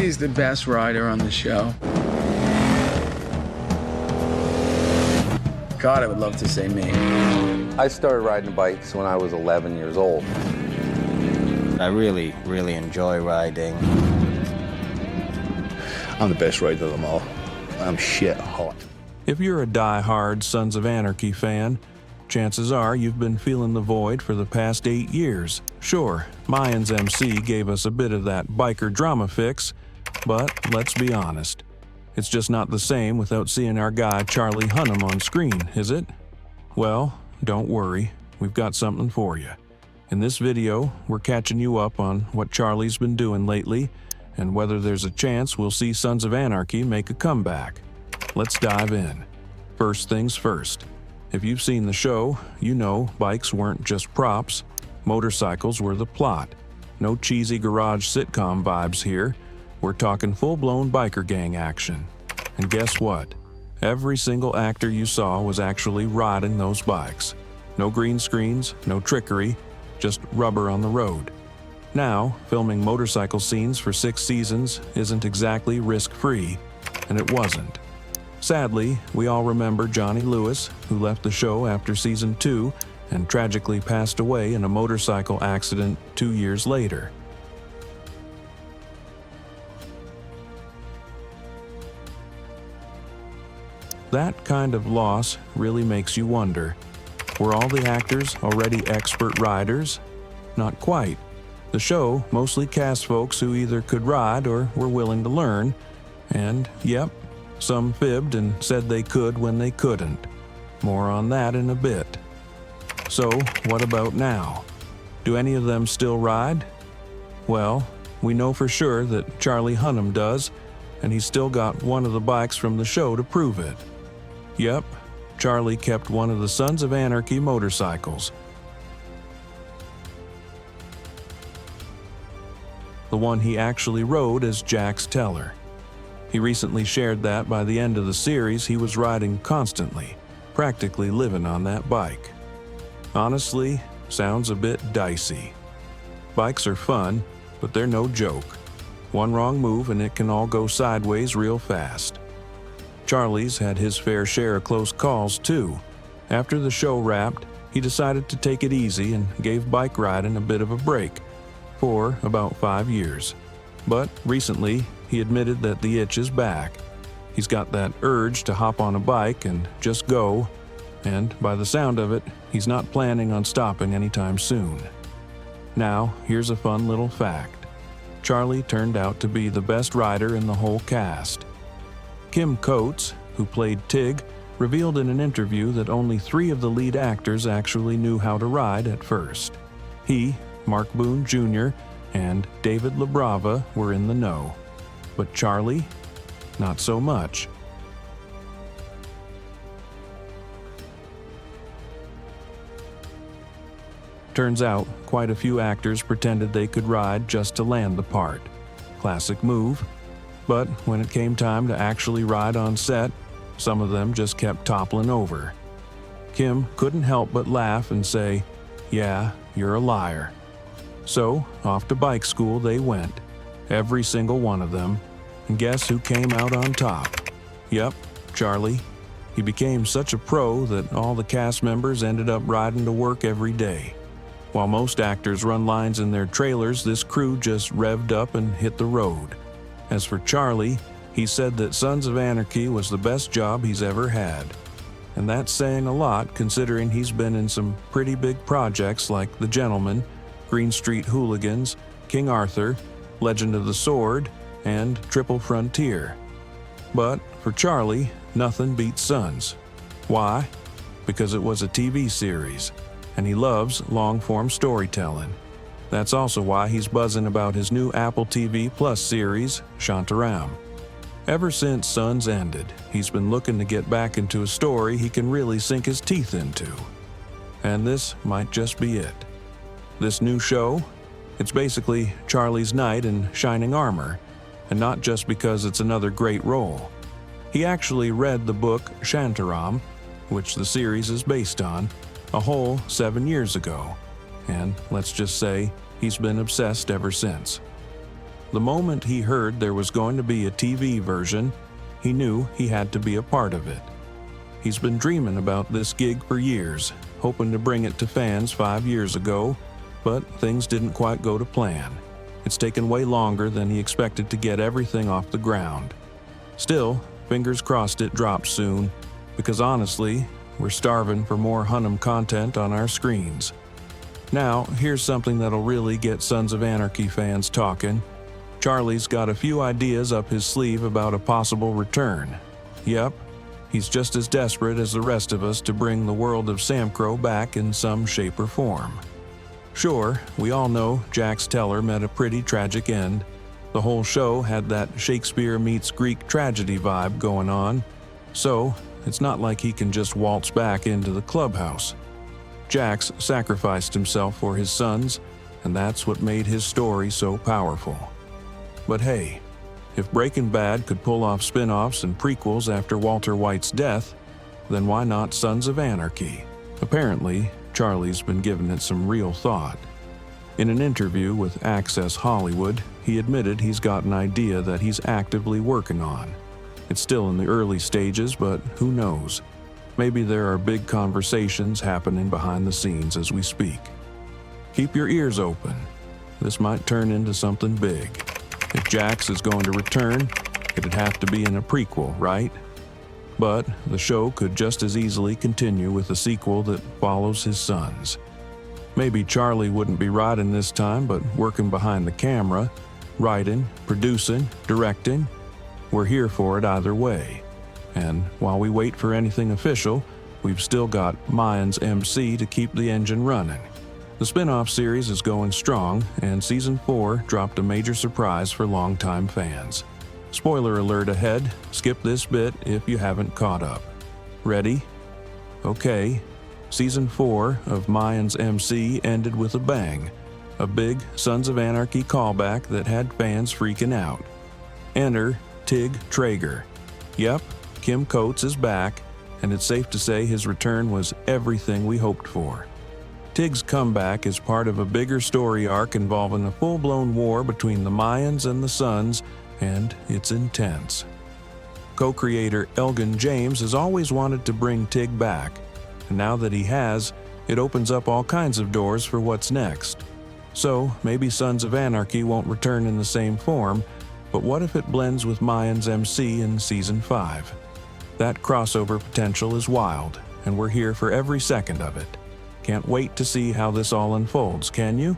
Charlie's the best rider on the show. God, I would love to say me. I started riding bikes when I was 11 years old. I really enjoy riding. I'm the best rider of them all. I'm shit hot. If you're a die-hard Sons of Anarchy fan, chances are you've been feeling the void for the past 8 years. Sure, Mayans MC gave us a bit of that biker drama fix, but let's be honest. It's just not the same without seeing our guy Charlie Hunnam on screen, is it? Well, don't worry, we've got something for you. In this video, we're catching you up on what Charlie's been doing lately and whether there's a chance we'll see Sons of Anarchy make a comeback. Let's dive in. First things first. If you've seen the show, you know bikes weren't just props. Motorcycles were the plot. No cheesy garage sitcom vibes here. We're talking full-blown biker gang action. And guess what? Every single actor you saw was actually riding those bikes. No green screens, no trickery, just rubber on the road. Now, filming motorcycle scenes for 6 seasons isn't exactly risk-free, and it wasn't. Sadly, we all remember Johnny Lewis, who left the show after season 2 and tragically passed away in a motorcycle accident 2 years later. That kind of loss really makes you wonder, were all the actors already expert riders? Not quite. The show mostly cast folks who either could ride or were willing to learn, and yep, some fibbed and said they could when they couldn't. More on that in a bit. So, what about now? Do any of them still ride? Well, we know for sure that Charlie Hunnam does, and he's still got one of the bikes from the show to prove it. Yep, Charlie kept one of the Sons of Anarchy motorcycles. The one he actually rode as Jack's Teller. He recently shared that by the end of the series he was riding constantly, practically living on that bike. Honestly, sounds a bit dicey. Bikes are fun, but they're no joke. One wrong move and it can all go sideways real fast. Charlie's had his fair share of close calls too. After the show wrapped, he decided to take it easy and gave bike riding a bit of a break for about 5 years. But recently, he admitted that the itch is back. He's got that urge to hop on a bike and just go, and by the sound of it, he's not planning on stopping anytime soon. Now, here's a fun little fact. Charlie turned out to be the best rider in the whole cast. Kim Coates, who played Tig, revealed in an interview that only 3 of the lead actors actually knew how to ride at first. He, Mark Boone Jr., and David LaBrava were in the know. But Charlie? Not so much. Turns out, quite a few actors pretended they could ride just to land the part. Classic move. But when it came time to actually ride on set, some of them just kept toppling over. Kim couldn't help but laugh and say, "Yeah, you're a liar." So, off to bike school they went, every single one of them, and guess who came out on top? Yep, Charlie. He became such a pro that all the cast members ended up riding to work every day. While most actors run lines in their trailers, this crew just revved up and hit the road. As for Charlie, he said that Sons of Anarchy was the best job he's ever had. And that's saying a lot considering he's been in some pretty big projects like The Gentleman, Green Street Hooligans, King Arthur, Legend of the Sword, and Triple Frontier. But for Charlie, nothing beats Sons. Why? Because it was a TV series, and he loves long-form storytelling. That's also why he's buzzing about his new Apple TV Plus series, Shantaram. Ever since Sons ended, he's been looking to get back into a story he can really sink his teeth into. And this might just be it. This new show? It's basically Charlie's knight in shining armor, and not just because it's another great role. He actually read the book Shantaram, which the series is based on, a whole 7 years ago. And let's just say, he's been obsessed ever since. The moment he heard there was going to be a TV version, he knew he had to be a part of it. He's been dreaming about this gig for years, hoping to bring it to fans 5 years ago, but things didn't quite go to plan. It's taken way longer than he expected to get everything off the ground. Still, fingers crossed it drops soon, because honestly, we're starving for more Hunnam content on our screens. Now, here's something that'll really get Sons of Anarchy fans talking. Charlie's got a few ideas up his sleeve about a possible return. Yep, he's just as desperate as the rest of us to bring the world of SAMCRO back in some shape or form. Sure, we all know Jax Teller met a pretty tragic end. The whole show had that Shakespeare meets Greek tragedy vibe going on, so it's not like he can just waltz back into the clubhouse. Jax sacrificed himself for his sons, and that's what made his story so powerful. But hey, if Breaking Bad could pull off spin-offs and prequels after Walter White's death, then why not Sons of Anarchy? Apparently, Charlie's been giving it some real thought. In an interview with Access Hollywood, he admitted he's got an idea that he's actively working on. It's still in the early stages, but who knows? Maybe there are big conversations happening behind the scenes as we speak. Keep your ears open. This might turn into something big. If Jax is going to return, it'd have to be in a prequel, right? But the show could just as easily continue with a sequel that follows his sons. Maybe Charlie wouldn't be writing this time, but working behind the camera, writing, producing, directing. We're here for it either way. And while we wait for anything official, we've still got Mayans MC to keep the engine running. The spin-off series is going strong, and Season 4 dropped a major surprise for longtime fans. Spoiler alert ahead, skip this bit if you haven't caught up. Ready? Okay. Season 4 of Mayans MC ended with a bang. A big Sons of Anarchy callback that had fans freaking out. Enter Tig Traeger. Yep, Kim Coates is back, and it's safe to say his return was everything we hoped for. Tig's comeback is part of a bigger story arc involving a full-blown war between the Mayans and the Sons, and it's intense. Co-creator Elgin James has always wanted to bring Tig back, and now that he has, it opens up all kinds of doors for what's next. So maybe Sons of Anarchy won't return in the same form, but what if it blends with Mayans MC in Season 5? That crossover potential is wild, and we're here for every second of it. Can't wait to see how this all unfolds, can you?